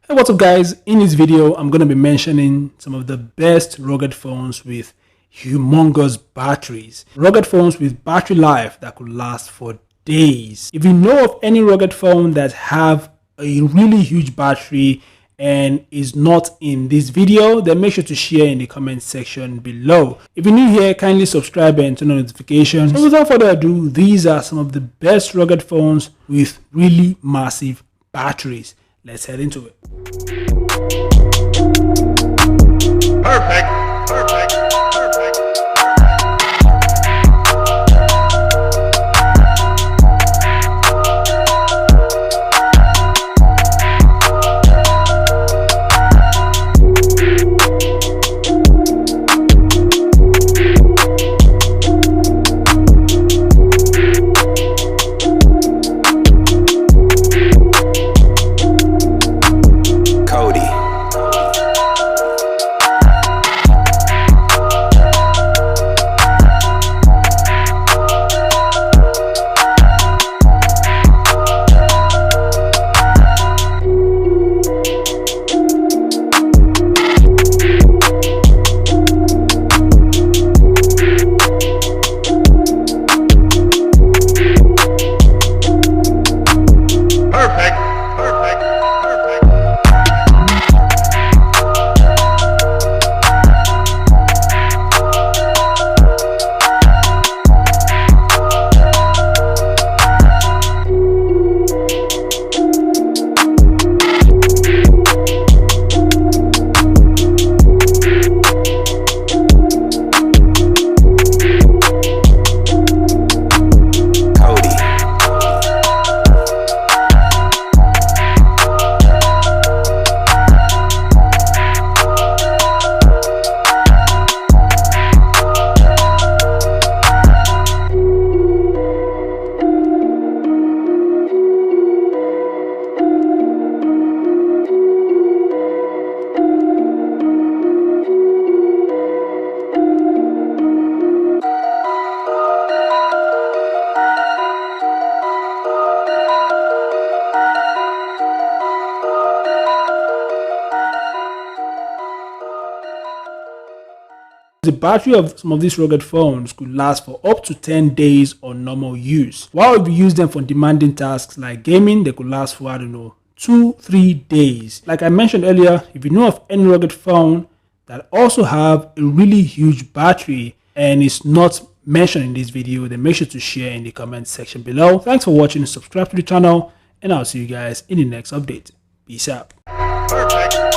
Hey, what's up guys? In this video I'm going to be mentioning some of the best rugged phones with humongous batteries, rugged phones with battery life that could last for days. If you know of any rugged phone that have a really huge battery and is not in this video, then make sure to share in the comment section below. If you're new here, kindly subscribe and turn on notifications. So without further ado, these are some of the best rugged phones with really massive batteries. Let's head into it. Perfect. The battery of some of these rugged phones could last for up to 10 days on normal use. While if you use them for demanding tasks like gaming, they could last for, 2-3 days. Like I mentioned earlier, if you know of any rugged phone that also have a really huge battery and is not mentioned in this video, then make sure to share in the comment section below. Thanks for watching, subscribe to the channel, and I'll see you guys in the next update. Peace out. Perfect.